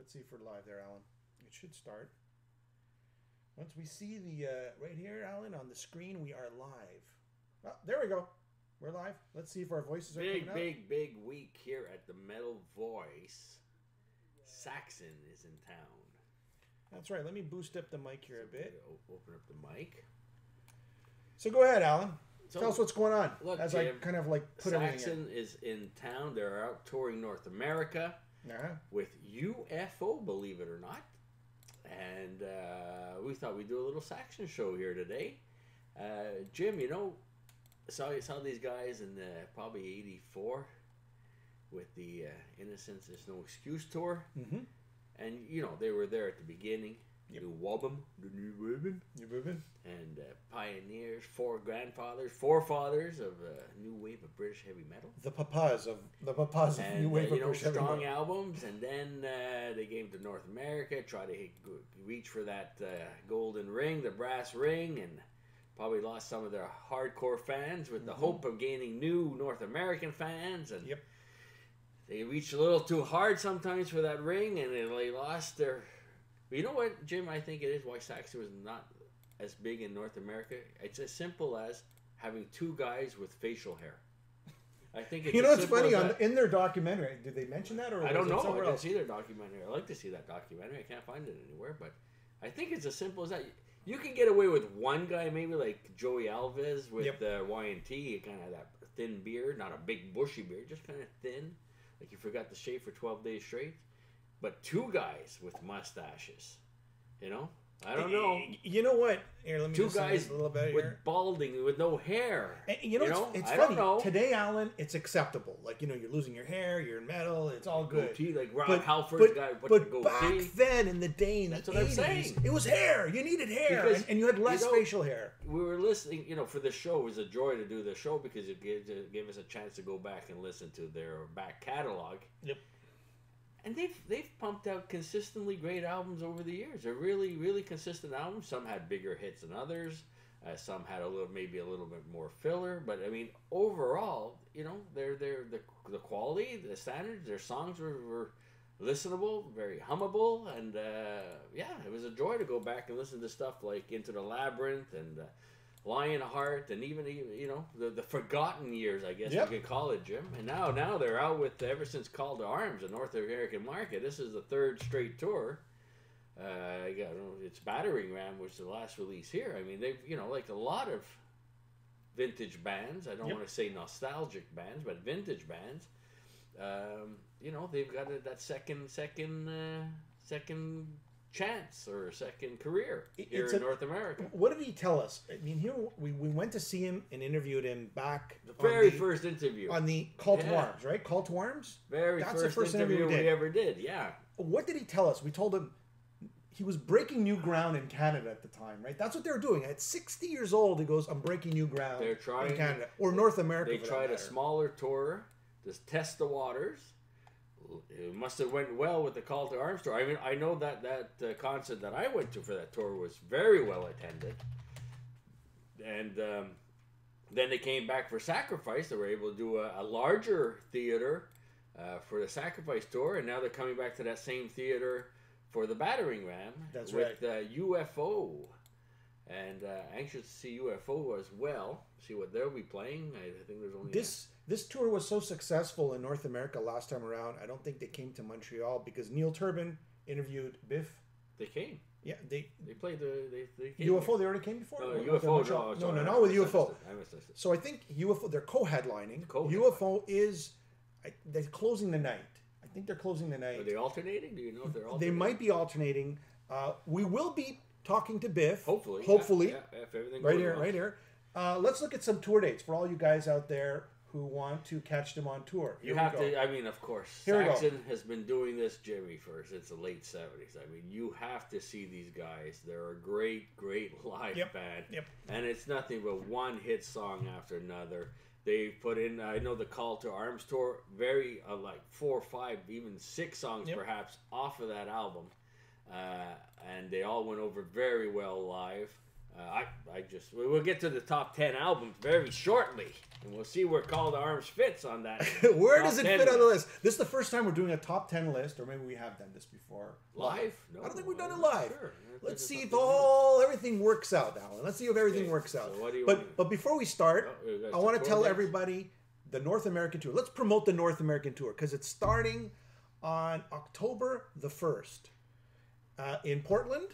Let's see if we're live there, Alan. It should start. Once we see the, right here, Alan, on the screen, we are live. Oh, there we go. We're live. Let's see if our voices are coming out. Big week here at the Metal Voice. Saxon is in town. That's right. Let me boost up the mic here a bit. Open up the mic. So go ahead, Alan. So, tell us what's going on. Look, as Jim, I kind of like put everything in. Saxon is in town. They're out touring North America with UFO, believe it or not. And we thought we'd do a little Saxon show here today. Jim, you know, saw these guys in probably '84 with the Innocence There's No Excuse tour. Mm-hmm. And, you know, they were there at the beginning. Yep. New Wobbum, the New Wobbum. And pioneers, forefathers of a new wave of British heavy metal. The papas of new wave of British heavy metal. Strong albums. And then they came to North America, tried to reach for that golden ring, the brass ring, and probably lost some of their hardcore fans with the hope of gaining new North American fans. And they reached a little too hard sometimes for that ring, and they lost their... But you know what, Jim, I think it is why Saxon was not as big in North America? It's as simple as having two guys with facial hair. I think it's it's funny, in their documentary, did they mention that? Or I don't know. I didn't see their documentary. I'd like to see that documentary. I can't find it anywhere, but I think it's as simple as that. You can get away with one guy, maybe like Joey Alves with the Y&T. He kind of had that thin beard, not a big bushy beard, just kind of thin. Like you forgot to shave for 12 days straight. But two guys with mustaches, you know? I don't know. You know what? Here, let me two guys a little bit with balding, with no hair. And you know, it's funny. Today, Alan, it's acceptable. Like, you know, you're losing your hair, you're in metal, it's all good. Goatee, like Rob Halford's guy put the goatee. But back then, in the day, in the 80s, I'm saying. It was hair. You needed hair, and you had less facial hair. We were listening, you know, for the show. It was a joy to do the show because it gave us a chance to go back and listen to their back catalog. Yep. And they've pumped out consistently great albums over the years. They're really consistent albums. Some had bigger hits than others. Some had maybe a little bit more filler. But I mean, overall, you know, the quality, the standards, their songs were listenable, very hummable, and it was a joy to go back and listen to stuff like Into the Labyrinth and Lionheart, and even you know the forgotten years, I guess you could call it, Jim. And now they're out with ever since Call to Arms, the North American market. This is the third straight tour. It's Battering Ram, which is the last release here. I mean, they've like a lot of vintage bands. I don't want to say nostalgic bands, but vintage bands. They've got that second chance or a second career here in North America. What did he tell us? I mean, here we went to see him and interviewed him back. The very first interview. On the Call to Arms, right? Call to Arms? That's the first interview we ever did, yeah. What did he tell us? We told him he was breaking new ground in Canada at the time, right? That's what they were doing. At 60 years old, he goes, I'm breaking new ground in Canada. Or North America. They tried a smaller tour to test the waters. It must have went well with the Call to Arms tour. I mean, I know that concert that I went to for that tour was very well attended. And then they came back for Sacrifice. They were able to do a larger theater for the Sacrifice tour. And now they're coming back to that same theater for the Battering Ram. That's with UFO. And anxious to see UFO as well. See what they'll be playing. I think there's only... This tour was so successful in North America last time around, I don't think they came to Montreal because Neil Turbin interviewed Biff. They came. Yeah, they played they UFO. They already came before. No, UFO. No, not with UFO. I missed it. So I think UFO. They're co-headlining. UFO is they're closing the night. I think they're closing the night. Are they alternating? Do you know if they're alternating? They might be alternating. We will be talking to Biff. Hopefully. If everything goes well. Right here. Let's look at some tour dates for all you guys out there who want to catch them on tour. You have to, I mean, of course, Saxon has been doing this, Jimmy, since the late 70s. I mean, you have to see these guys. They're a great live band. Yep. And it's nothing but one hit song after another. They put in, I know the Call to Arms tour, very, like 4, 5, even 6 songs perhaps off of that album. And they all went over very well live. We'll get to the top 10 albums very shortly, and we'll see where Call to Arms fits on that. Where does it fit on the list? This is the first time we're doing a top 10 list, or maybe we have done this before. Live? No, I don't think we've done it live. Sure. Let's see if everything works out, Alan. Let's see if everything works out. So but before we start, I want to tell everybody the North American tour. Let's promote the North American tour because it's starting on October the 1st in Portland,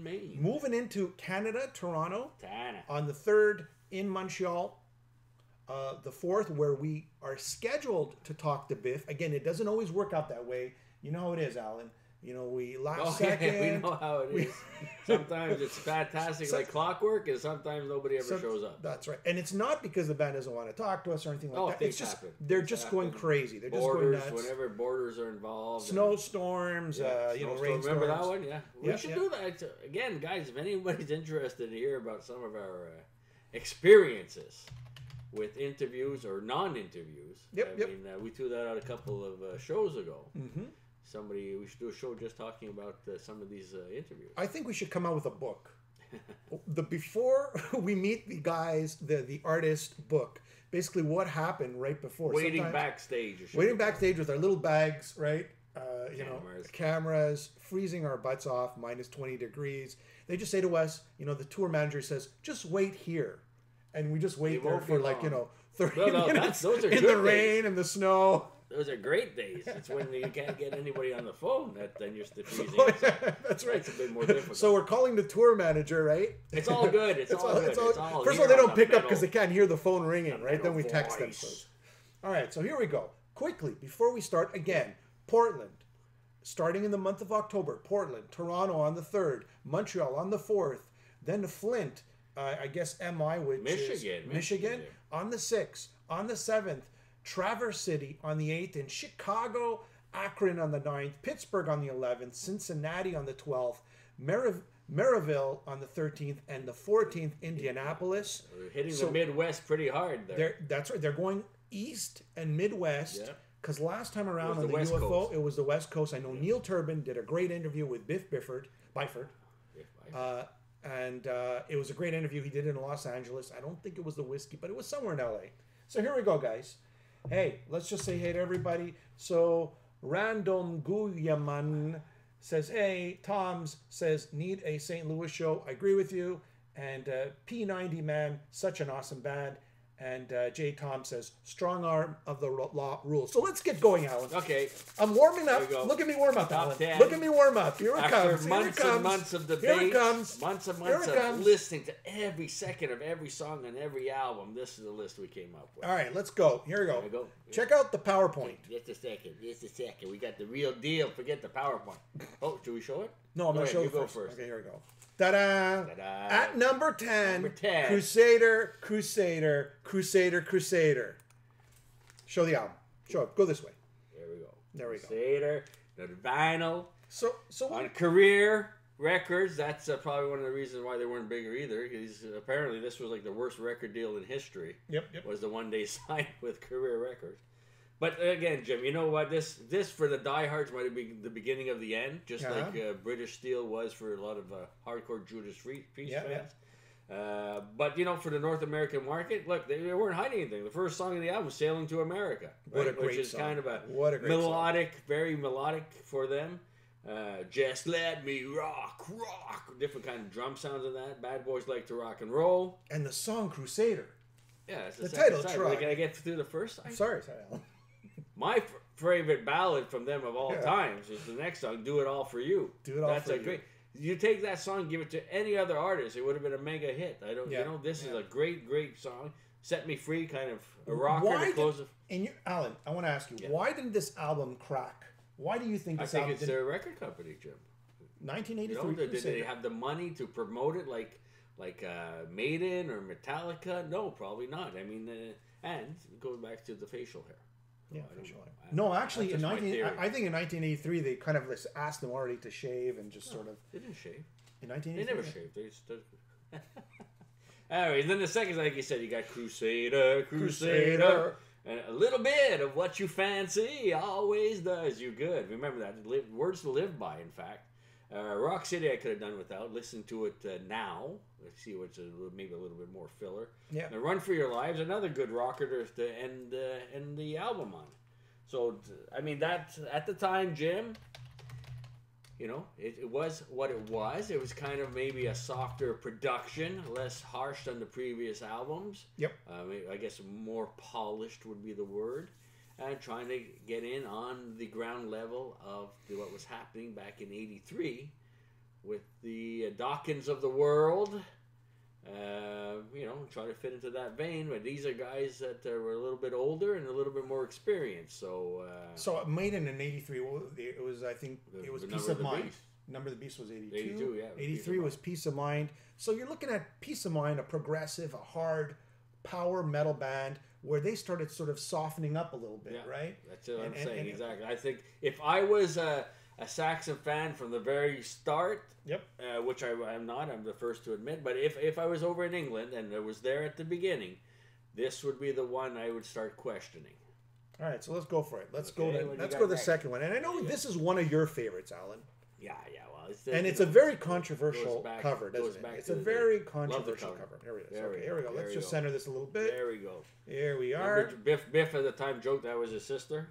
Maine. Moving into Canada, Toronto. Tana. On the 3rd in Montreal. The 4th, where we are scheduled to talk to Biff. Again, it doesn't always work out that way. You know how it is, Alan. You know, we last second. Yeah, we know how it is. Sometimes it's fantastic like clockwork, and sometimes nobody ever shows up. That's right. And it's not because the band doesn't want to talk to us or anything like that. It's just they're just going crazy. They're just going nuts. Whenever borders are involved. Snowstorms, rainstorms. Remember that one? Yeah. We should do that. Again, guys, if anybody's interested to hear about some of our experiences with interviews or non-interviews. We threw that out a couple of shows ago. Mm-hmm. We should do a show just talking about some of these interviews. I think we should come out with a book. Before we meet the guys, the artist book. Basically, what happened right before. Waiting backstage with our little bags, right? Cameras, freezing our butts off, minus 20 degrees. They just say to us, the tour manager says, just wait here. And we just wait there for 30 minutes those are in the rain and the snow. Those are great days. It's when you can't get anybody on the phone that then you're still freezing. That's right. It's a bit more difficult. So we're calling the tour manager, right? It's all good. It's all good. First of all, they don't pick up because they can't hear the phone ringing, right? Then we text them. All right, so here we go. Quickly, before we start, again, Portland, starting in the month of October. Portland, Toronto on the 3rd, Montreal on the 4th, then Flint, I guess MI, which is Michigan, on the 6th, on the 7th, Traverse City on the 8th, and Chicago, Akron on the 9th, Pittsburgh on the 11th, Cincinnati on the 12th, Maryville on the 13th, and the 14th, Indianapolis. We're hitting the Midwest pretty hard there. That's right. They're going east and Midwest. Because last time around on the West UFO, Coast. It was the West Coast. I know Neil Turbin did a great interview with Biff Byford. And it was a great interview. He did it in Los Angeles. I don't think it was the whiskey, but it was somewhere in LA. So here we go, guys. Hey, let's just say hey to everybody. So Random Guyaman says, hey, Tom's says, need a St. Louis show. I agree with you. And P90 Man, such an awesome band. And J. Tom says, strong arm of the law rules. So let's get going, Alan. Okay. I'm warming up. Look at me warm up, Alan. Look at me warm up. Here it comes. Months and months of debate. Here it comes. Months and months of listening to every second of every song on every album. This is the list we came up with. All right, let's go. Here we go. Check out the PowerPoint. Just a second. We got the real deal. Forget the PowerPoint. Oh, should we show it? No, I'm going to show you first. Okay, here we go. Ta-da! Ta-da. At number 10, Crusader. Show the album. Show it. Go this way. There we go. Crusader, the vinyl. So on Career Records, that's probably one of the reasons why they weren't bigger either. Because apparently this was like the worst record deal in history. Yep. Was the one they signed with Career Records. But again, Jim, you know what? This for the diehards might have been the beginning of the end, just like British Steel was for a lot of hardcore Judas Priest fans. But for the North American market, look, they weren't hiding anything. The first song of the album was "Sailing to America," right? What a great which is song. kind of a melodic, very melodic for them. Just let me rock, different kind of drum sounds in that. Bad Boys Like to Rock and Roll, and the song Crusader. Yeah, it's the title track. Can I get through the first side? Sorry, Alan. My favorite ballad from them of all times is the next song, "Do It All for You." That's a great. You take that song, give it to any other artist, it would have been a mega hit. This is a great song. Set Me Free, kind of a rocker to close. Alan, I want to ask you, why didn't this album crack? Why do you think this album? I think it's their record company, Jim. 1983. Did they have the money to promote it like Maiden or Metallica? No, probably not. I mean, and going back to the facial hair. Yeah, facial hair. No, actually, I think in 1983 they kind of asked them already to shave and just sort of. They didn't shave. In 1983, they never shaved. They just. Anyways, then the second, like you said, you got Crusader. And a little bit of what you fancy always does you good. Remember that. Words to live by, in fact. Rock City I could have done without. Listen to it now. Let's see what's maybe a little bit more filler. Yeah. Now, Run for Your Lives, another good rocker to end the album on. So, I mean, that at the time, Jim, you know, it was what it was. It was kind of maybe a softer production, less harsh than the previous albums. Yep. I guess more polished would be the word. And trying to get in on the ground level of what was happening back in '83 with the Dawkins of the world. You know, trying to fit into that vein. But these are guys that were a little bit older and a little bit more experienced. So made in '83. It was, I think, it was Peace of Mind. Number of the Beast was 82. 82, yeah. 83 was Peace of Mind. So you're looking at Peace of Mind, a progressive, a hard power metal band where they started sort of softening up a little bit, right? That's what I'm saying, exactly. I think if I was a Saxon fan from the very start, which I'm not, I'm the first to admit, but if I was over in England and I was there at the beginning, this would be the one I would start questioning. All right, so let's go for it. Let's go to the second one. And I know this is one of your favorites, Alan. Yeah, well, it's a very controversial cover, doesn't it? It's a very controversial cover. Here it is. Okay, here we go. Let's just center this a little bit. There we go. Here we are. Biff at the time joked that was his sister.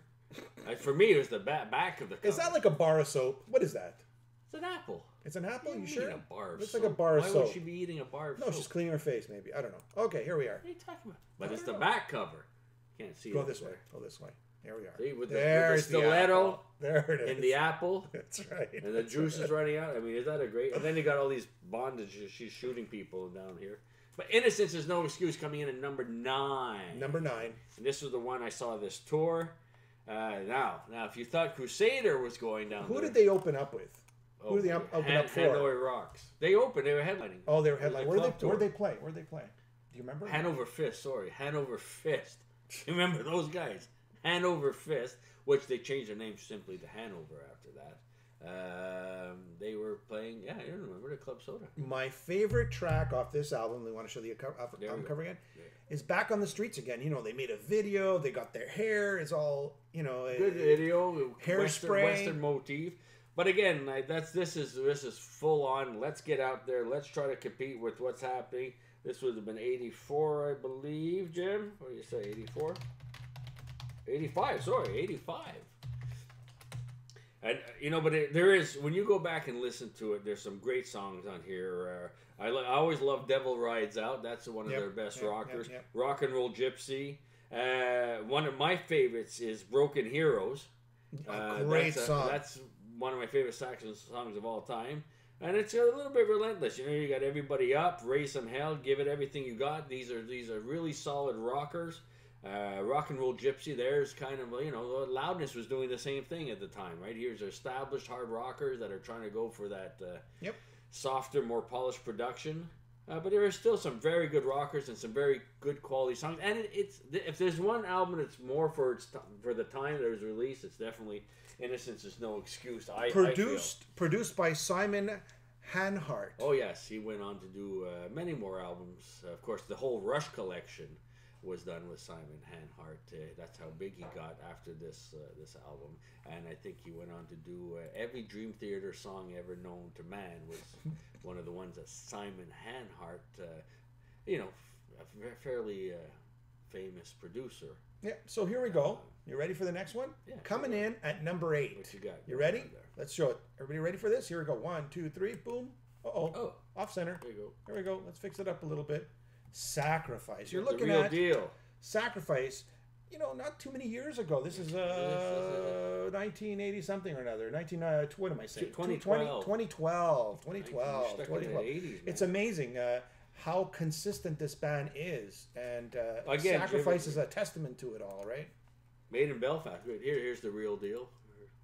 For me, it was the back of the cover. Is that like a bar of soap? What is that? It's an apple. It's an apple? You sure? A bar of Looks soap. like a bar of soap. Why would she be eating a bar of soap? No, she's cleaning her face, maybe. I don't know. Okay, here we are. What are you talking about? But it's the back cover. Can't see it. Go this way. Go this way. Here we are. See, with the stiletto there it is. in the apple. That's right. And the juice is running out. I mean, is that a great... And then you got all these bondages. She's shooting people down here. But Innocence is no excuse coming in at number 9. Number 9. And this was the one I saw this tour. Now, if you thought Crusader was going down Who did they open up with? Who did they open up for? Hanoi Rocks. They opened. They were headlining. Oh, they were headlining. Where'd they play? Do you remember? Hanover Fist. Hanover Fist. You remember those guys? Hanover Fist, which they changed their name simply to Hanover after that. They were playing, I don't remember, the Club Soda. My favorite track off this album, we want to show the album cover again, is Back on the Streets Again. You know, they made a video, they got their hair, it's all, you know. Good video, hairspray. Western motif. But again, this is full on, let's get out there, let's try to compete with what's happening. This would have been 84, I believe, Jim. What do you say, 84? 85, sorry, 85. And, you know, but there is, when you go back and listen to it, there's some great songs on here. I always love Devil Rides Out. That's one of their best rockers. Rock and Roll Gypsy. One of my favorites is Broken Heroes. Great song. That's one of my favorite Saxon songs of all time. And it's a little bit relentless. You know, you got everybody up, raise some hell, give it everything you got. These are really solid rockers. Rock and Roll Gypsy, there's kind of, you know, Loudness was doing the same thing at the time, right? Here's established hard rockers that are trying to go for that softer, more polished production. But there are still some very good rockers and some very good quality songs. And it's if there's one album that's more for the time that it was released, it's definitely Innocence Is No Excuse. Produced by Simon Hanhart. Oh yes, he went on to do many more albums. Of course, the whole Rush collection was done with Simon Hanhart. That's how big he got after this album. And I think he went on to do every Dream Theater song ever known to man was one of the ones that Simon Hanhart, you know, a fairly famous producer. Yeah, so here we go. You ready for the next one? Yeah. Coming in at number 8. What you got? You ready? Let's show it. Everybody ready for this? Here we go. 1, 2, 3, boom. Oh, off center. There you go. Here we go. Let's fix it up a little bit. Sacrifice. You're looking at the real deal. Sacrifice. You know, not too many years ago. This is 1980 something or another. What am I saying? 2012. 2012. It's amazing how consistent this band is, and again, Sacrifice is a testament to it all, right? Made in Belfast. Here's the real deal.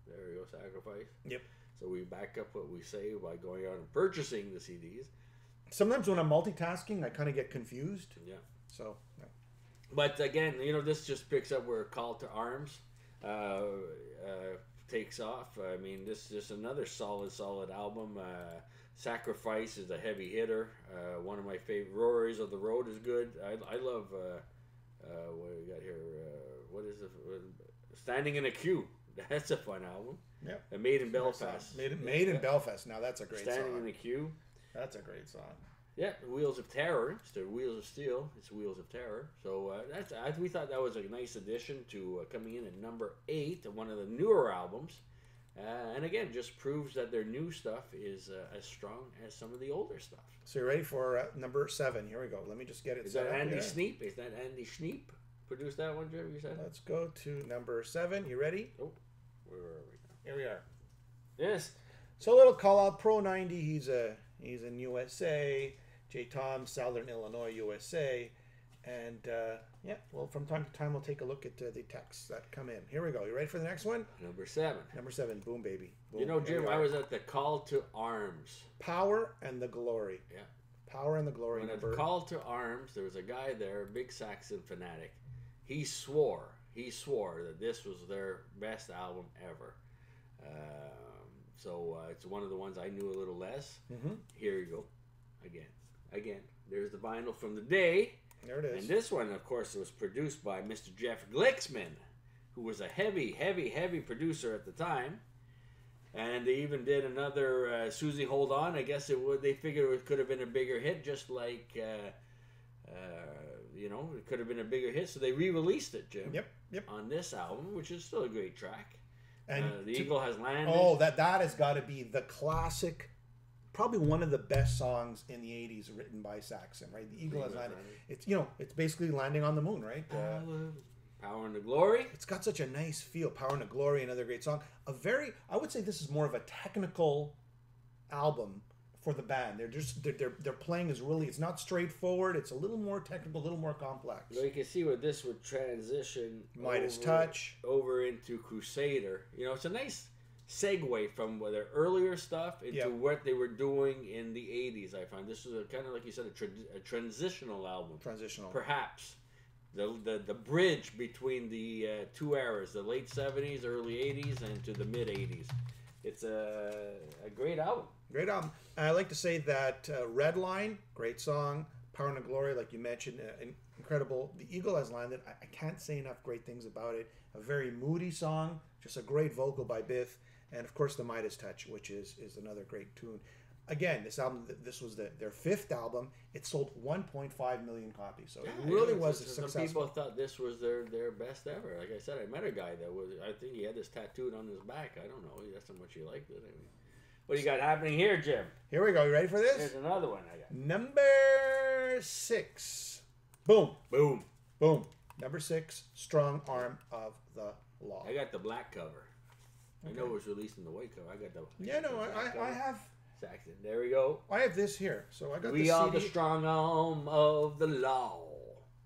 There we go. Sacrifice. Yep. So we back up what we say by going out and purchasing the CDs. Sometimes when I'm multitasking, I kind of get confused. Yeah. So. Yeah. But again, you know, this just picks up where Call to Arms takes off. I mean, this is just another solid album. Sacrifice is a heavy hitter. One of my favorite. Roaries of the Road is good. I love. What do we got here? What is it? Standing in a Queue. That's a fun album. Yeah. Made in Belfast. Made in Belfast. Now that's a great Standing song. in the Queue. That's a great song. Yeah, Wheels of Terror. Instead of Wheels of Steel, it's Wheels of Terror. So we thought that was a nice addition to coming in at number 8 of one of the newer albums. And again, just proves that their new stuff is as strong as some of the older stuff. So you're ready for number 7. Here we go. Let me just get it set up. Andy Sneap? Is that Andy Sneap produced that one, Jim? You said? Let's go to number 7. You ready? Oh, where are we now? Here we are. Yes. So a little call out. Pro 90. He's in USA. J. Tom, Southern Illinois, USA. And yeah, well, from time to time, we'll take a look at the texts that come in. Here we go. You ready for the next one? Number 7. Number 7. Boom, baby. Boom. You know, Jim, I was at the Call to Arms. Power and the Glory. Yeah. Power and the Glory. When at the Call to Arms, there was a guy there, a big Saxon fanatic. He swore that this was their best album ever. So it's one of the ones I knew a little less. Mm-hmm. Here you go. Again, there's the vinyl from the day. There it is. And this one, of course, was produced by Mr. Jeff Glicksman, who was a heavy producer at the time. And they even did another Susie Hold On. I guess they figured it could have been a bigger hit, just like, it could have been a bigger hit. So they re-released it, Jim. Yep. On this album, which is still a great track. And the Eagle Has Landed. Oh, that has got to be the classic, probably one of the best songs in the 80s written by Saxon, right? The Eagle Has Landed. It's basically landing on the moon, right? Power and the Glory. It's got such a nice feel. Power and the Glory, another great song. I would say this is more of a technical album for the band. They're playing is really, it's not straightforward. It's a little more technical, a little more complex. Well, you can see where this would transition Midas Touch over into Crusader. It's a nice segue from their earlier stuff into what they were doing in the 80s. I find this was kind of, like you said, a transitional album. Perhaps the bridge between the two eras, the late 70s, early 80s, and to the mid 80s. It's a great album. Great album. I like to say that Red Line, great song. Power and the Glory, like you mentioned, incredible. The Eagle Has Landed. I can't say enough great things about it. A very moody song, just a great vocal by Biff. And of course, the Midas Touch, which is another great tune. Again, this album, this was their 5th album. It sold 1.5 million copies, so it really was a successful. Some people thought this was their best ever. Like I said, I met a guy I think he had this tattooed on his back. I don't know. That's how much he liked it. I mean, what do you got happening here, Jim? Here we go. You ready for this? Here's another one I got. Number 6. Boom. Boom. Boom. Number 6, Strong Arm of the Law. I got the black cover. Okay. I know it was released in the white cover. I have Saxon. There we go. I have this here. So I got We Are the Strong Arm of the Law.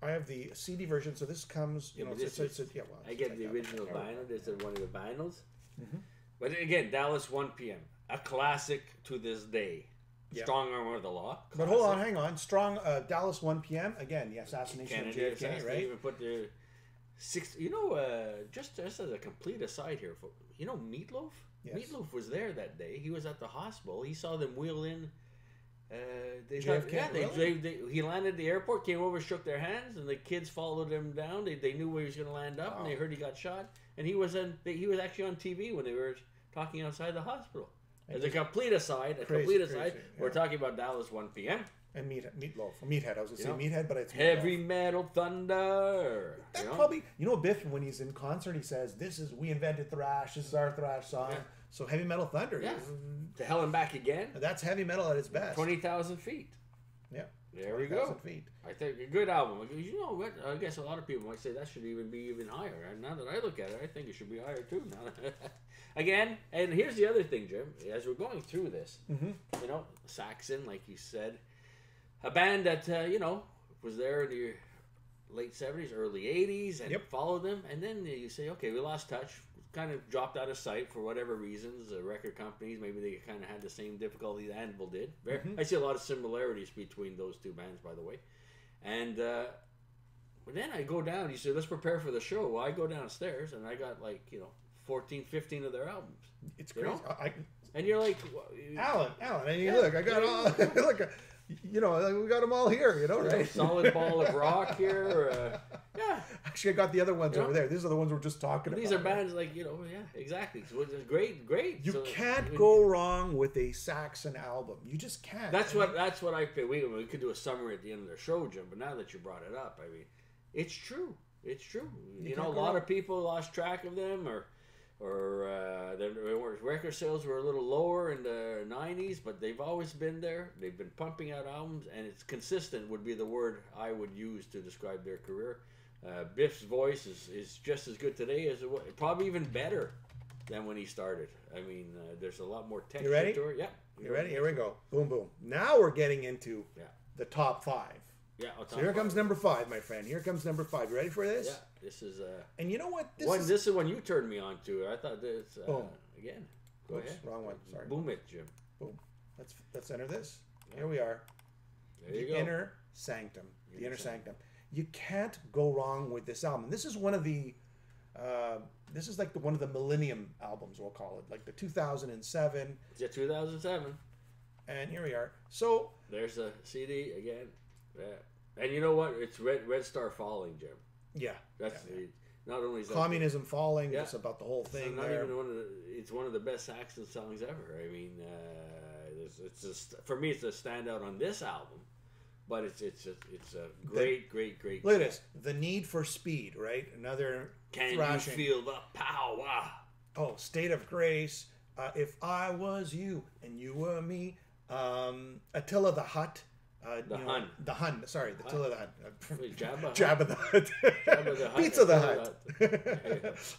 I have the CD version, so this comes. I get the original vinyl. This is one of the vinyls. Mm-hmm. But again, Dallas 1 p.m. A classic to this day. Yeah. Strong Arm of the Law. Classic. But hold on, hang on. Strong Dallas 1 p.m. Again, the assassination of JFK, right? Even put the 6. Just as a complete aside here, Meatloaf. Yes. Meatloaf was there that day. He was at the hospital. He saw them wheel in. JFK, he landed at the airport, came over, shook their hands, and the kids followed him down. They knew where he was going to land up, and they heard he got shot. And he was actually on TV when they were talking outside the hospital. As a complete aside, we're talking about Dallas 1 p.m. And Meathead. I was going to say Meathead, but it's Heavy Metal Thunder. That probably, Biff, when he's in concert, he says, we invented thrash. This is our thrash song. Yeah. So Heavy Metal Thunder. Yeah. To Hell and Back Again. That's heavy metal at its best. 20,000 feet. Yeah. There we go. Feet. I think a good album. You know what? I guess a lot of people might say that should be even higher. And now that I look at it, I think it should be higher too. Again, and here's the other thing, Jim. As we're going through this, Saxon, like you said, a band that, was there in the late 70s, early 80s, and followed them. And then you say, okay, we lost touch. Kind of dropped out of sight for whatever reasons. Record companies, maybe they kind of had the same difficulty that Anvil did. I see a lot of similarities between those two bands, by the way. And then I go down. You say, let's prepare for the show. Well, I go downstairs, and I got 14, 15 of their albums. It's crazy. And you're like... Alan, and you look, I got all... we got them all here, right? Solid Ball of Rock here. Yeah. Actually, I got the other ones over there. These are the ones we're just talking about. These are bands like, yeah, exactly. So it's great. You so, can't go wrong with a Saxon album. You just can't. That's what I feel. We could do a summary at the end of the show, Jim, but now that you brought it up, I mean, it's true. It's true. You know, a lot of people lost track of them, or their record sales were a little lower in the 90s, but they've always been there. They've been pumping out albums, and it's consistent would be the word I would use to describe their career. Biff's voice is just as good today as it was, probably even better than when he started. I mean, there's a lot more texture to it. Yeah. You ready? Here we go. Boom, boom. Now we're getting into the top 5. Yeah. So here comes number 5, my friend. Here comes number 5. You ready for this? Yeah. This is. And you know what? This is when you turned me on to it. I thought this. Again. Go Oops, ahead. wrong one. Sorry. Boom it, Jim. Boom. Let's enter this. Here we are. There you the go. Inner Sanctum. The Inner Sanctum. You can't go wrong with this album. This is one of the. This is like one of the Millennium albums, we'll call it, like the 2007. Yeah, 2007. And here we are. So there's a CD again. Yeah. And you know what? It's Red Star Falling, Jim. Yeah. That's not only is that Communism Falling. It's about the whole thing. It's one of the best Saxon songs ever. I mean, it's just for me, it's a standout on this album. But it's a great. Look at this. The Need for Speed, right? Another thrashing. You feel the power? Oh, State of Grace. If I Was You and You Were Me. Attila the Hutt. The Hun. Sorry, the Attila the Hutt. Jabba the Hutt. Pizza the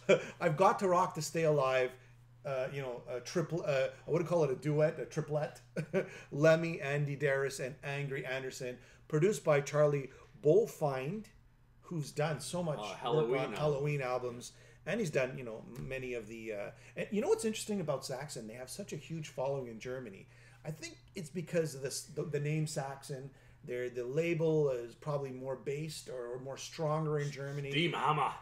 Hutt. I've Got to Rock to Stay Alive. A triple. I would call it a duet, a triplet. Lemmy, Andy Darris, and Angry Anderson, produced by Charlie Bolfind, who's done so much work on Halloween albums, and he's done many of the. And you know what's interesting about Saxon? They have such a huge following in Germany. I think it's because of the name Saxon. The label is probably more based or more stronger in Germany. Steamhammer.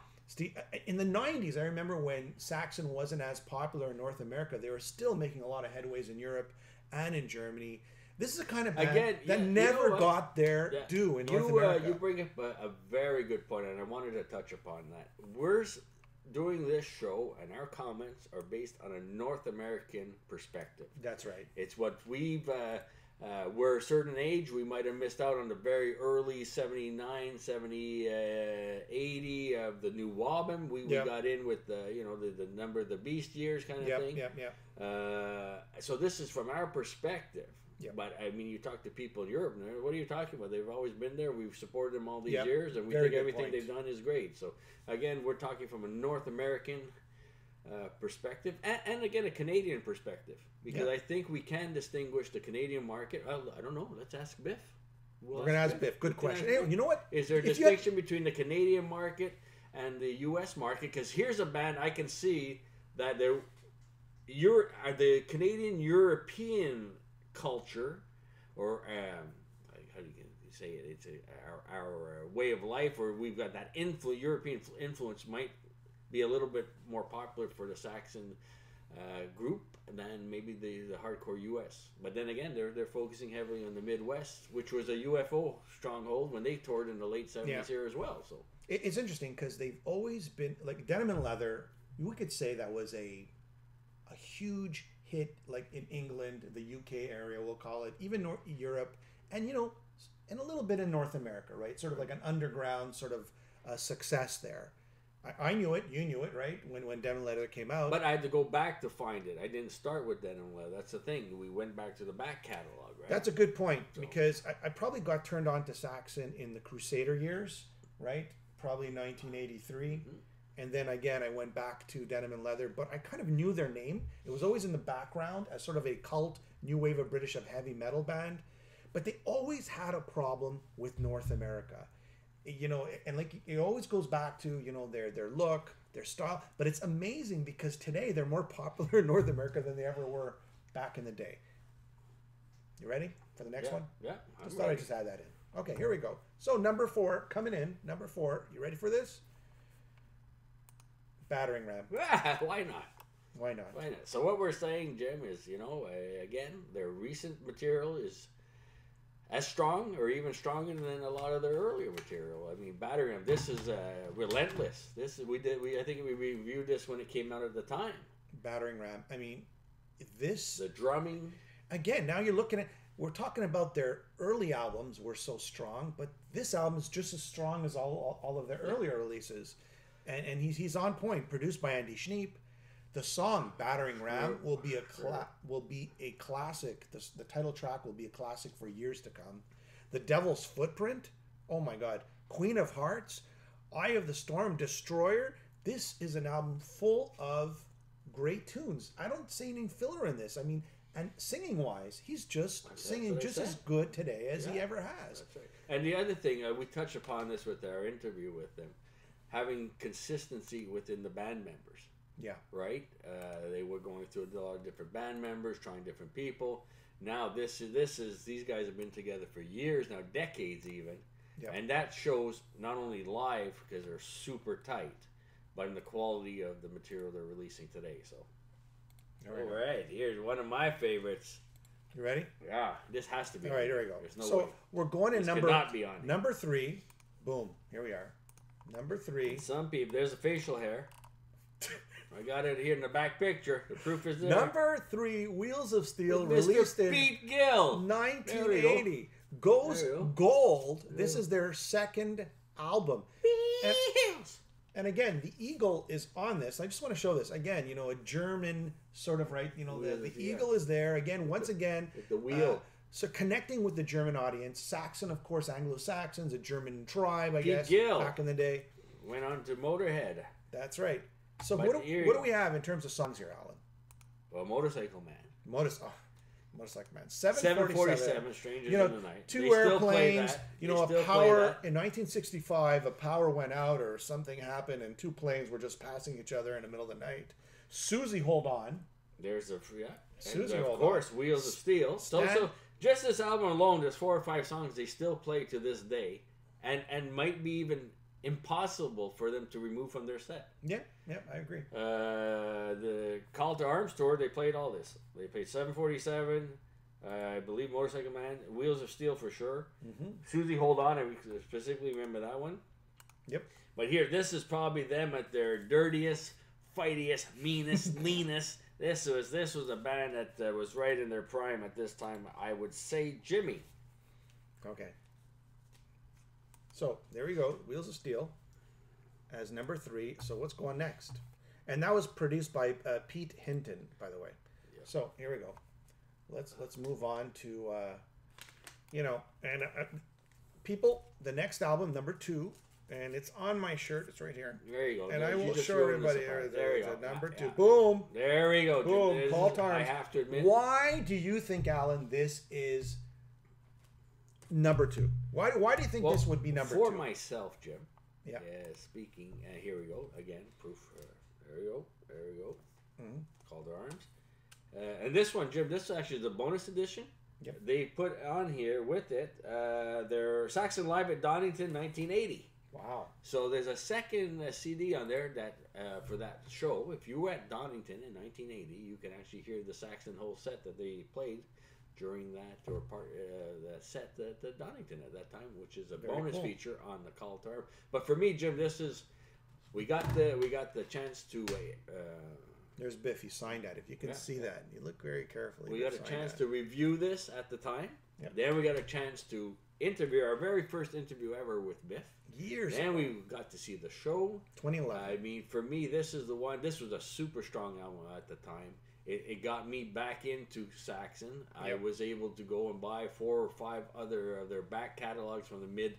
In the 90s, I remember when Saxon wasn't as popular in North America, they were still making a lot of headways in Europe and in Germany. This is a kind of band that never got their due in North America. You bring up a very good point, and I wanted to touch upon that. We're doing this show, and our comments are based on a North American perspective. That's right. It's what we've... we're a certain age, we might have missed out on the very early 79, 70, 80 of the new Wobbin. We got in with the Number of the Beast years kind of thing. So this is from our perspective. Yep. But I mean, you talk to people in Europe, and what are you talking about? They've always been there. We've supported them all these years, and we think everything they've done is great. So again, we're talking from a North American perspective, and again, a Canadian perspective. Because I think we can distinguish the Canadian market. I don't know. Let's ask Biff. We're going to ask Biff. Good question. Hey, you know what? Is there a distinction between the Canadian market and the U.S. market? Because here's a band I can see that the Canadian-European culture, or how do you say it? It's our way of life, or we've got that European influence might be a little bit more popular for the Saxon group than maybe the hardcore U.S. But then again, they're focusing heavily on the Midwest, which was a UFO stronghold when they toured in the late 70s here as well. So it's interesting because they've always been like Denim and Leather. We could say that was a huge hit, like in England, the UK area, we'll call it, even Europe, and and a little bit in North America, right? Sort of like an underground sort of success there. I knew it. You knew it, right? When Denim Leather came out. But I had to go back to find it. I didn't start with Denim Leather. That's the thing. We went back to the back catalog, right? That's a good point, because I probably got turned on to Saxon in the Crusader years, right? Probably 1983. Mm-hmm. And then again, I went back to Denim and Leather, but I kind of knew their name. It was always in the background as sort of a cult new wave of British heavy metal band. But they always had a problem with North America. And like it always goes back to their look, their style, but it's amazing because today they're more popular in North America than they ever were back in the day. You ready for the next one? Yeah, Just thought I'd just add that in. Okay, here we go. So number 4 coming in. Number 4. You ready for this? Battering Ram. Why not? Why not? Why not? So what we're saying, Jim, is again, their recent material is as strong or even stronger than a lot of their earlier material. I mean, battering. This is relentless. This is, I think we reviewed this when it came out at the time. Battering ram. I mean, this. The drumming. Again, now you're looking at. We're talking about their early albums were so strong, but this album is just as strong as all of their earlier releases, and he's on point. Produced by Andy Schneep. The song "Battering Ram" will be a classic. The title track will be a classic for years to come. The Devil's Footprint. Oh my God! Queen of Hearts, Eye of the Storm, Destroyer. This is an album full of great tunes. I don't see any filler in this. I mean, and singing wise, he's just singing just as good today as he ever has. That's right. And the other thing, we touched upon this with our interview with them, having consistency within the band members. Yeah. Right? They were going through a lot of different band members, trying different people. Now this is these guys have been together for years now, decades even. Yep. And that shows not only live because they're super tight, but in the quality of the material they're releasing today. So all right, here's one of my favorites. You ready? Yeah, this has to be. All right, here we go. There's no so way. We're going in this number 3. Boom. Here we are. Number 3. Some people, there's a facial hair. I got it here in the back picture. The proof is there. Number 3, Wheels of Steel, with released Mr. in Pete Gill. 1980. Goes gold. Yeah. This is their second album. And again, the eagle is on this. I just want to show this. Again, you know, a German sort of, right? You know, the eagle is there. Again, once again. With the wheel. So connecting with the German audience. Saxon, of course, Anglo-Saxons, a German tribe, I guess, Gill back in the day. Went on to Motorhead. That's right. So what do we have in terms of songs here, Alan? Well, Motorcycle Man. Motorcycle Man. 747, Strangers in the Night. 2 airplanes. You know, a power in 1965. A power went out or something happened, and 2 planes were just passing each other in the middle of the night. Susie, Hold On. There's a Susie, and Hold of course, On. Wheels of Steel. So just this album alone, there's 4 or 5 songs they still play to this day, and might be even impossible for them to remove from their set. Yeah, I agree. The Call to Arms tour, they played all this. They played 747, I believe Motorcycle Man, Wheels of Steel for sure. Mm-hmm. Susie, Hold On, I specifically remember that one. Yep. But here, this is probably them at their dirtiest, fightiest, meanest, leanest. This was a band that was right in their prime at this time. I would say Jimmy. Okay. So there we go, Wheels of Steel as number 3. So what's going next? And that was produced by Pete Hinton, by the way. Yep. So here we go. Let's move on to people. The next album, number 2, and it's on my shirt. It's right here. There you go. And I will show everybody. There you go. Number 2. Yeah. Boom. There we go. Boom. Call to Arms. I have to admit. Why do you think, Alan, this is number 2? Why do you think this would be number 2? For myself, Jim. Yeah. Speaking, here we go again. Proof. There we go. Mm-hmm. Call to Arms. And this one, Jim. This is actually the bonus edition. Yep. They put on here with it their Saxon Live at Donington, 1980. Wow. So there's a second CD on there that for that show. If you were at Donington in 1980, you can actually hear the Saxon whole set that they played during that that set at Donington at that time, which is a bonus feature on the Call to Arms. But for me, Jim, this is we got the chance to. There's Biff. He signed that. If you can see that, you look very carefully. We got a chance to review this at the time. Yep. Then we got a chance to interview our very first interview ever with Biff. Years. Then we got to see the show. 2011. I mean, for me, this is the one. This was a super strong album at the time. It got me back into Saxon. Yep. I was able to go and buy 4 or 5 other of their back catalogs from the mid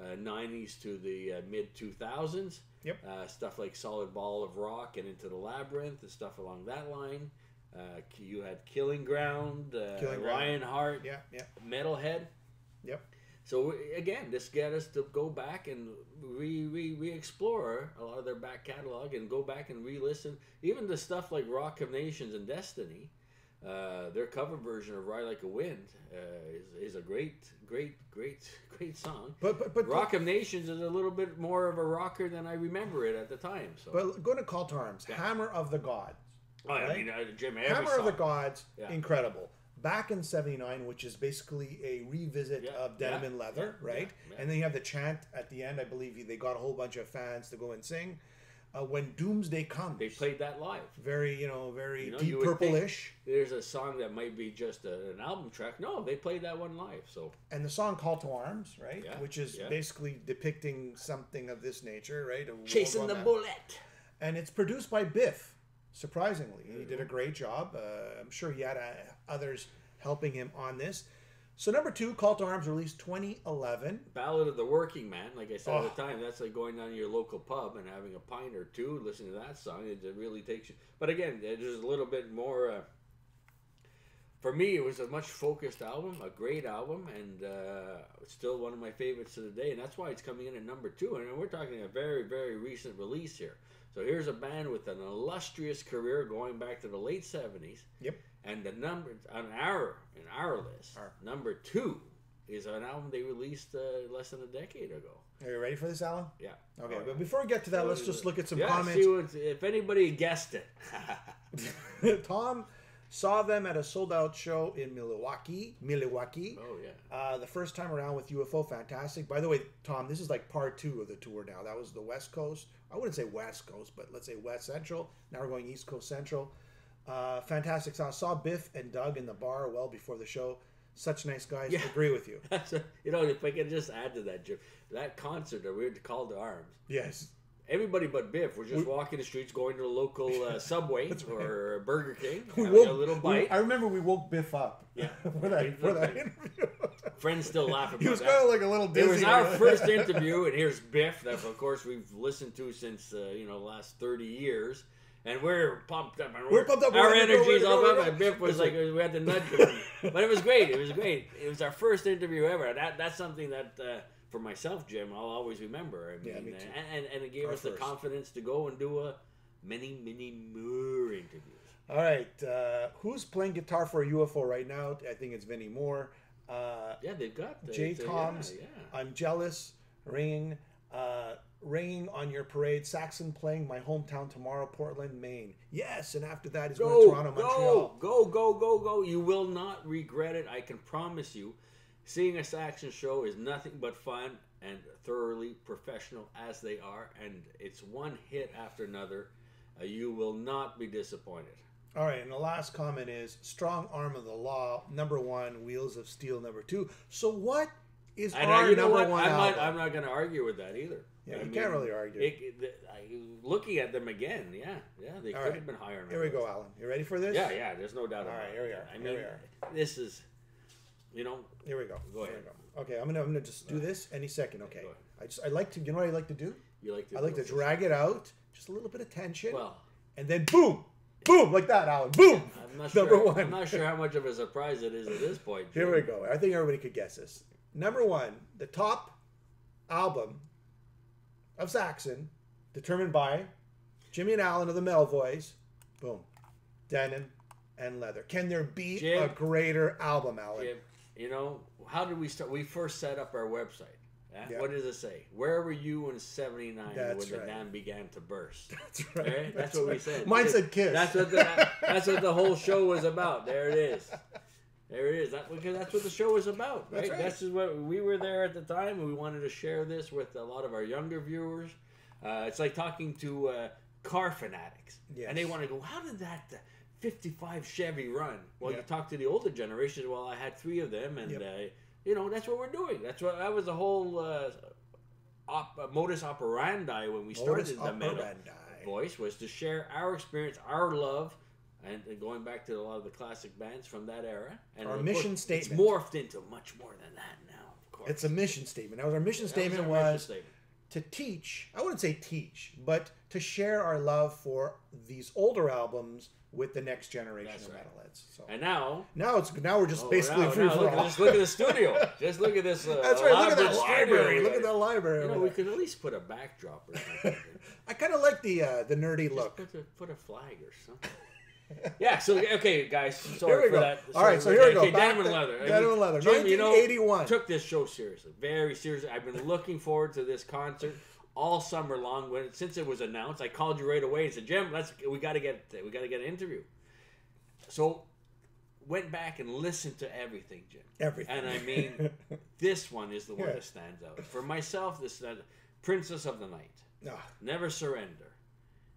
90s to the mid 2000s. Yep. Stuff like Solid Ball of Rock and Into the Labyrinth and stuff along that line. You had Killing Ground, Lionheart, Metalhead. Yep. So again, this got us to go back and re-explore a lot of their back catalog and go back and re-listen. Even the stuff like Rock of Nations and Destiny, their cover version of Ride Like a Wind is a great song. But Rock of Nations is a little bit more of a rocker than I remember it at the time. So, but going to Call to Arms, Hammer of the Gods. Oh, right? I mean, Jim, Hammer of the Gods, incredible. Back in '79, which is basically a revisit of Denim and Leather, right? And then you have the chant at the end. I believe they got a whole bunch of fans to go and sing. When Doomsday Comes. They played that live. Very Deep Purple-ish. There's a song that might be just an album track. No, they played that one live. So. And the song Call to Arms, right? Yeah, which is basically depicting something of this nature, right? Chasing the bullet. And it's produced by Biff. Surprisingly, he did a great job. I'm sure he had others helping him on this. So number 2, Call to Arms, released 2011. Ballad of the Working Man, like I said at the time, that's like going down to your local pub and having a pint or two, listening to that song. It really takes you. But again, there's a little bit more. For me, it was a much focused album, a great album, and still one of my favorites to the day. And that's why it's coming in at number 2. And we're talking a very, very recent release here. So here's a band with an illustrious career going back to the late 70s. Yep. And the number on our list, number 2 is an album they released less than a decade ago. Are you ready for this, Alan? Yeah. Okay, but before we get to that, let's just look at some comments. See if anybody guessed it. Tom saw them at a sold-out show in Milwaukee. Oh, yeah. The first time around with UFO, fantastic. By the way, Tom, this is like part 2 of the tour now. That was the West Coast. I wouldn't say West Coast, but let's say West Central. Now we're going East Coast Central. Fantastic song. Saw Biff and Doug in the bar well before the show. Such nice guys. Yeah. Agree with you. If I can just add to that, Jim, that concert that we had to Call to Arms. Yes. Everybody but Biff were just walking the streets, going to the local Subway or Burger King, having a little bite. I remember we woke Biff up. Yeah. for that interview. Friends still laugh about that. He was kind of like a little dizzy. It was our first interview, and here's Biff, that of course we've listened to since the last 30 years. And we're pumped up. And we're pumped up. Our energy's all up. And Biff was like, we had to nudge him. But it was great. It was great. It was our first interview ever. That's something that, for myself, Jim, I'll always remember. I mean, me too. And it gave us the confidence to go and do many more interviews. All right. Who's playing guitar for UFO right now? I think it's Vinnie Moore. They've got Jay Toms. Yeah. I'm Jealous. Ringing on Your Parade. Saxon playing My Hometown Tomorrow, Portland, Maine. Yes, and after that is going to Toronto, Montreal. Go. You will not regret it. I can promise you. Seeing a Saxon show is nothing but fun and thoroughly professional as they are. And it's one hit after another. You will not be disappointed. All right, and the last comment is Strong Arm of the Law, number 1, Wheels of Steel, number 2. So what is our number 1 album? I'm not going to argue with that either. Yeah, you can't really argue. Looking at them again, they could have been higher. Here we go, Alan. You ready for this? Yeah, there's no doubt about it. All right, here we are. Here we are. This is, Here we go. Go ahead. Okay, I'm gonna just do this any second. Okay. I like to. You know what I like to do? I like to drag it out, just a little bit of tension. Well, and then boom, like that, Alan. Boom. Number 1. I'm not sure how much of a surprise it is at this point. Here we go. I think everybody could guess this. Number 1, the top album of Saxon, determined by Jimmy and Alan of the Melvoys. Boom. Denim and Leather. Can there be a greater album, Alan? Jim, how did we start? We first set up our website. Yeah. What does it say? Where were you in '79 when the dam began to burst? That's right. Right? That's what we said. Mine said Kiss. That's what the whole show was about. There it is. Because that's what the show was about, right? That's just what we were there at the time, and we wanted to share this with a lot of our younger viewers. It's like talking to car fanatics, and they want to go, "How did that 55 Chevy run?" Well, you talk to the older generation. Well, I had 3 of them, and that's what we're doing. That was the whole modus operandi when we started the Metal Voice, was to share our experience, our love. And going back to a lot of the classic bands from that era. And our mission statement. It's morphed into much more than that now, of course. It's a mission statement. Our mission statement was to teach, I wouldn't say teach, but to share our love for these older albums with the next generation of metalheads. So. And now we're just basically free for all. Just look at the studio. Just look at this. That's right. Look at that library. Look at that library. We could at least put a backdrop or something. I kind of like the nerdy look. Put a flag or something. Yeah, so, okay, guys, sorry for that. All right, so here we go. Denim and Leather. Denim and Leather, 1981. Took this show seriously, very seriously. I've been looking forward to this concert all summer long. Since it was announced, I called you right away and said, Jim, we got to get an interview. So went back and listened to everything, Jim. Everything. And I mean, this one is the one that stands out. For myself, this is Princess of the Night. Never Surrender.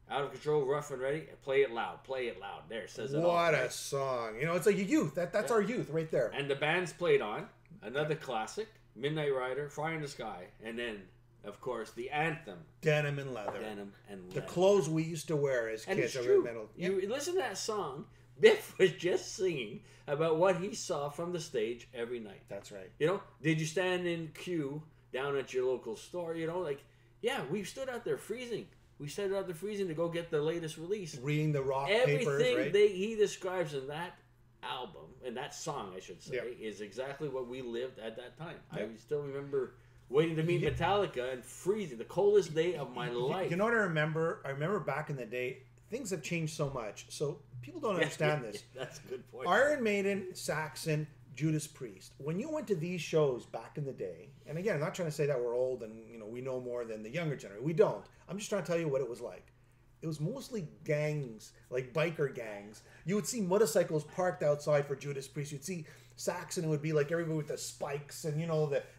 Out of Control, Rough and Ready. Play it loud. Play it loud. There, says it all. What a song. You know, it's like a youth. That's our youth right there. And the band's played on. Another classic. Midnight Rider, Fire in the Sky. And then, of course, the anthem. Denim and Leather. Denim and Leather. The clothes we used to wear as kids. It's true. You listen to that song, Biff was just singing about what he saw from the stage every night. That's right. You know, did you stand in queue down at your local store? You know, like, yeah, we stood out there freezing. We stood out there freezing to go get the latest release. Reading the rock papers, right? Everything he describes in that album, in that song, I should say, is exactly what we lived at that time. I still remember waiting to meet Metallica and freezing, the coldest day of my life. You know what I remember? I remember back in the day, things have changed so much. So people don't understand this. That's a good point. Iron Maiden, Saxon, Judas Priest. When you went to these shows back in the day, and again, I'm not trying to say that we're old and we know more than the younger generation. We don't. I'm just trying to tell you what it was like. It was mostly gangs, like biker gangs. You would see motorcycles parked outside for Judas Priest. You'd see Saxon, it would be like everybody with the spikes and,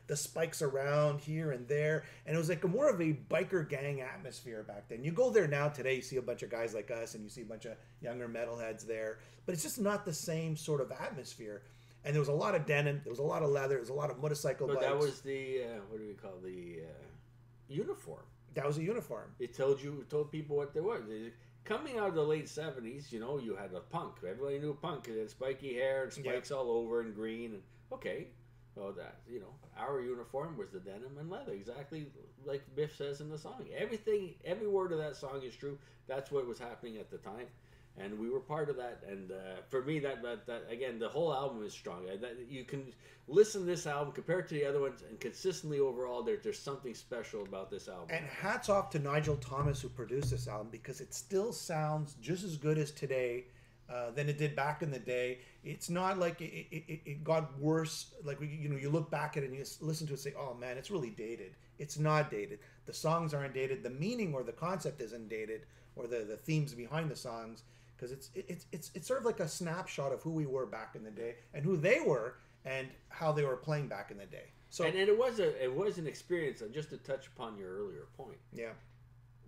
the spikes around here and there. And it was like more of a biker gang atmosphere back then. You go there now today, you see a bunch of guys like us and you see a bunch of younger metalheads there. But it's just not the same sort of atmosphere. And there was a lot of denim, there was a lot of leather, there was a lot of motorcycle bikes. That was the, what do we call the uniform. That was a uniform. It told people what they were. Coming out of the late 70s, you had a punk. Everybody knew punk. It had spiky hair and spikes all over and green. And okay, well, our uniform was the denim and leather, exactly like Biff says in the song. Every word of that song is true. That's what was happening at the time. And we were part of that, and for me, that again, the whole album is strong. You can listen to this album compared to the other ones, and consistently overall, there's something special about this album. And hats off to Nigel Thomas who produced this album, because it still sounds just as good as today than it did back in the day. It's not like it got worse. Like you look back at it and you listen to it and say, "Oh man, it's really dated." It's not dated. The songs aren't dated. The meaning or the concept isn't dated, or the themes behind the songs. Because it's sort of like a snapshot of who we were back in the day and who they were and how they were playing back in the day. So and it was an experience. Just to touch upon your earlier point. Yeah,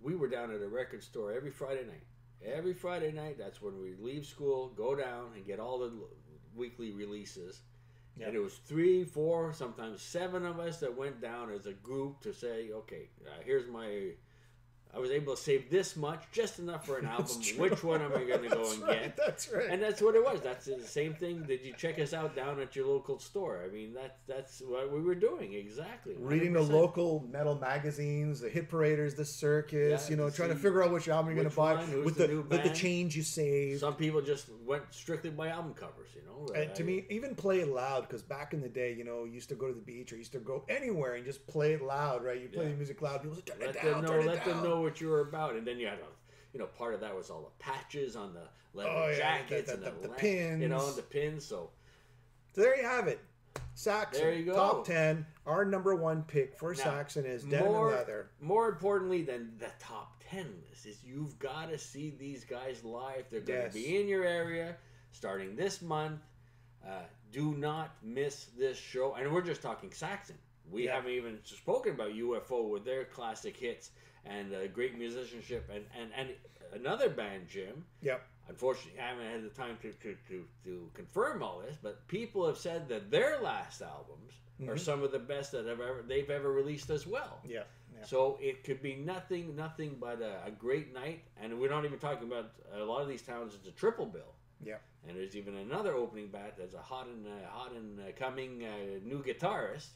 we were down at a record store every Friday night. Every Friday night, that's when we leave school, go down and get all the weekly releases. Yeah. And it was 3, 4, sometimes 7 of us that went down as a group to say, okay, here's my. I was able to save this much, just enough for an album. Which one am I going to go and get? That's right. And that's what it was. That's the same thing. Did you check us out down at your local store? I mean, that's what we were doing, exactly. 100%. Reading the local metal magazines, the Hit Paraders, the Circus, trying to figure out which album you're going to buy with the change you save. Some people just went strictly by album covers, And to me, even play it loud, because back in the day, you used to go to the beach or used to go anywhere and just play it loud, right? You play the music loud, people say, turn it down. Let them know what you were about. And then you had part of that was all the patches on the leather jackets and the pins. The pins. So there you have it. Saxon, there you go. Top 10. Our number 1 pick for Saxon is Denim and Leather. More importantly than the top 10 list is you've got to see these guys live. They're going to be in your area starting this month. Do not miss this show. And we're just talking Saxon. We haven't even spoken about UFO with their classic hits and great musicianship and another band, Jim. Yep. Unfortunately, I haven't had the time to confirm all this, but people have said that their last albums are some of the best that they've ever released as well. Yeah. So it could be nothing but a great night, and we're not even talking about a lot of these towns. It's a triple bill. Yeah. And there's even another opening bat that's a hot and coming new guitarist,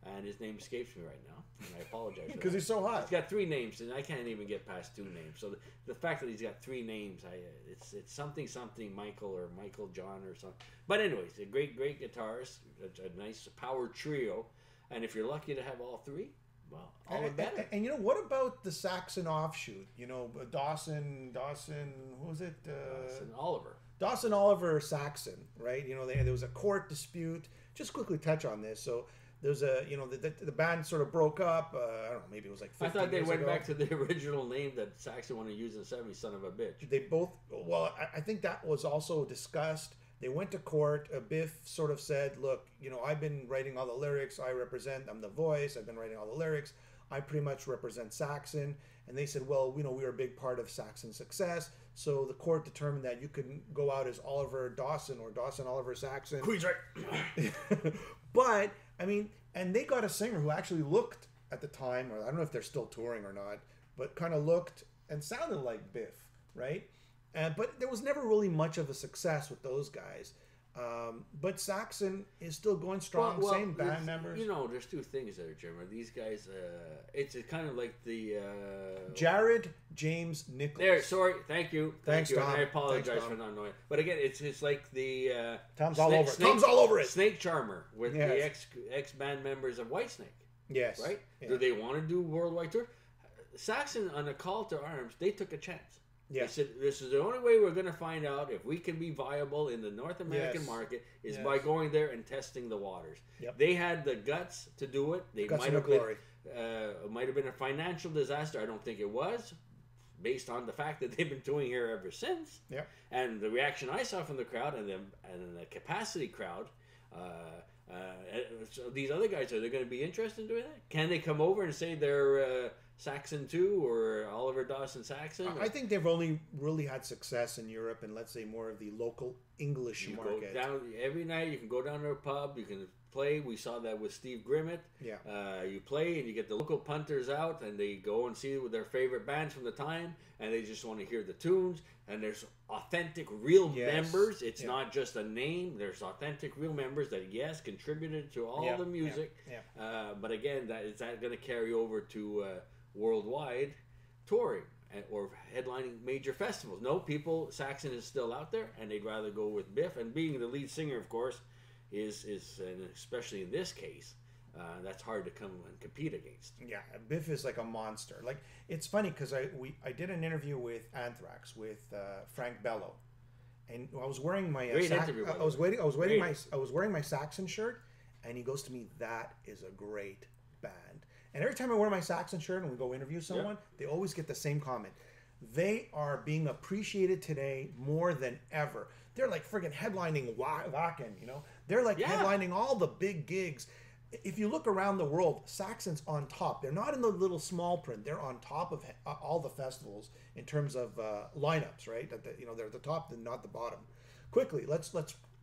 and his name escapes me right now, and I apologize because he's so hot. He's got 3 names, and I can't even get past 2 names. So the fact that he's got 3 names, it's something Michael or Michael John or something. But anyways, a great guitarist, a nice power trio, and if you're lucky to have all 3. Well, all the better. And what about the Saxon offshoot? Dawson, who was it? Dawson Oliver Saxon, right? There was a court dispute. Just quickly touch on this. So there's the band sort of broke up. I don't know, maybe it was like 15 I thought they years went ago. back to the original name that Saxon wanted to use in the 70s, son of a bitch. They both, I think that was also discussed. They went to court. Biff sort of said, look, you know, I've been writing all the lyrics. I'm the voice. I've been writing all the lyrics. I pretty much represent Saxon. And they said, well, you know, we were a big part of Saxon's success. So the court determined that you couldn't go out as Oliver Dawson or Dawson Oliver Saxon. Queen's right. But, I mean, and they got a singer who actually looked at the time, or I don't know if they're still touring or not, but kind of looked and sounded like Biff, right? But there was never really much of a success with those guys. But Saxon is still going strong, same band members. You know, there's two things there, Jim. These guys, it's kind of like the... Jared James Nichols. There, sorry, thank you. Thanks, Tom. And I apologize for not knowing. But again, it's like the... Tom's all over it. Snake Charmer with the ex-band members of Whitesnake. Yes. Right? Yeah. Do they want to do worldwide tour? Saxon, on a call to arms, they took a chance. Yeah. They said, this is the only way we're going to find out if we can be viable in the North American market is by going there and testing the waters. Yep. They had the guts to do it. They might have been a financial disaster. I don't think it was, based on the fact that they've been touring here ever since. Yep. And the reaction I saw from the crowd and the capacity crowd, so these other guys, are they going to be interested in doing that? Can they come over and say they're Saxon 2 or Oliver Dawson Saxon? I think they've only really had success in Europe and, let's say, more of the local English market. Go down every night. You can go down to a pub. You can play. We saw that with Steve Grimmett. Yeah. You play and you get the local punters out and they go and see their favorite bands from the time and they just want to hear the tunes. And there's authentic, real members. It's not just a name. There's authentic, real members that, contributed to all the music. Yeah. But again, is that going to carry over to worldwide touring or headlining major festivals? No, Saxon is still out there and they'd rather go with Biff. And being the lead singer, of course, is and especially in this case, that's hard to come and compete against. Yeah, Biff is like a monster. Like, it's funny because I did an interview with Anthrax with Frank Bello, and I was wearing my I was wearing my Saxon shirt, and he goes to me, "That is a great band." And every time I wear my Saxon shirt and we go interview someone, they always get the same comment. They are being appreciated today more than ever. They're like friggin' headlining Wacken, you know? They're like headlining all the big gigs. If you look around the world, Saxon's on top. They're not in the little small print. They're on top of all the festivals in terms of lineups, right? They're at the top and not the bottom. Quickly, let's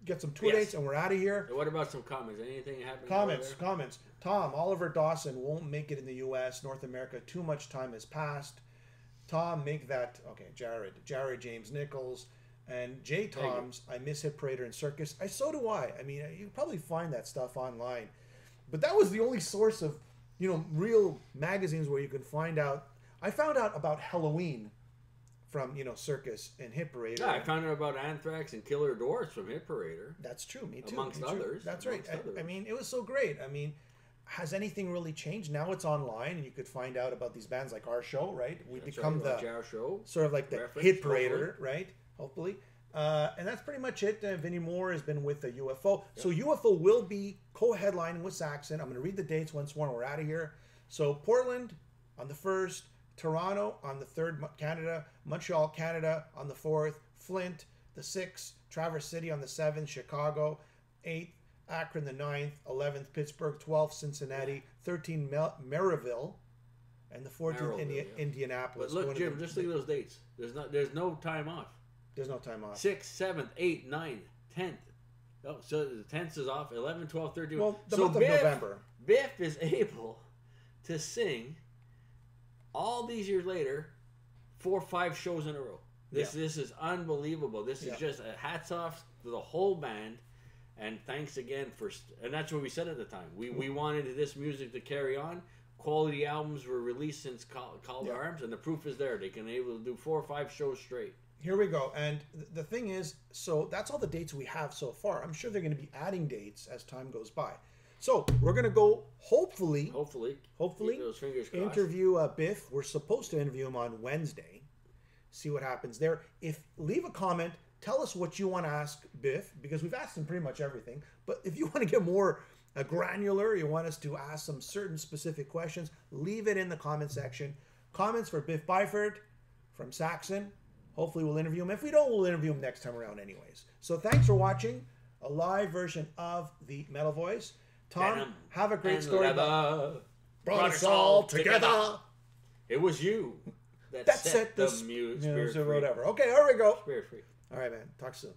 get some tour dates and we're out of here. What about some comments? Anything happening? Comments. Tom, Oliver Dawson won't make it in the U.S., North America. Too much time has passed. Tom, make that. Okay, Jared James Nichols. And J. Tom's, I miss Hit Parader and Circus. So do I. I mean, you probably find that stuff online. But that was the only source of, real magazines where you could find out. I found out about Halloween from, Circus and Hit Parader. Yeah, I found out about Anthrax and Killer Doors from Hit Parader. That's true. Me too. Amongst others. That's right. I mean, it was so great. I mean, has anything really changed? Now it's online and you could find out about these bands like our show, right? We become our show. Sort of like the Hit Parader, right? Hopefully. And that's pretty much it. Vinnie Moore has been with the UFO. Yep. So UFO will be co-headlining with Saxon. I'm going to read the dates once more and we're out of here. So Portland on the 1st, Toronto on the 3rd, Canada, Montreal, Canada on the 4th, Flint the 6th, Traverse City on the 7th, Chicago 8th, Akron the 9th, 11th, Pittsburgh 12th, Cincinnati 13th, Maryville, and the 14th, Indianapolis. But look, Jim, just look at those dates. There's no time off. There's no time off. 6th, 7th, 8th, 9th, 10th. Oh, so the 10th is off. 11, 12, 13. Well, the month of November. Biff is able to sing all these years later 4 or 5 shows in a row. This is unbelievable. This is just a hats off to the whole band. And thanks again and that's what we said at the time. We wanted this music to carry on. Quality albums were released since Call to Arms, and the proof is there. They can able to do 4 or 5 shows straight. Here we go. And the thing is, so that's all the dates we have so far. I'm sure they're going to be adding dates as time goes by. So we're going to go, hopefully, those fingers crossed, interview Biff. We're supposed to interview him on Wednesday. See what happens there. Leave a comment. Tell us what you want to ask Biff, because we've asked him pretty much everything. But if you want to get more granular, you want us to ask some certain specific questions, leave it in the comment section. Comments for Biff Byford from Saxon. Hopefully we'll interview him. If we don't, we'll interview him next time around anyways. So thanks for watching a live version of the Metal Voice. Tom, Denim have a great and story. leather Brought us all together. It was you that set the music or whatever. Okay, here we go. Spirit free. All right, man. Talk soon.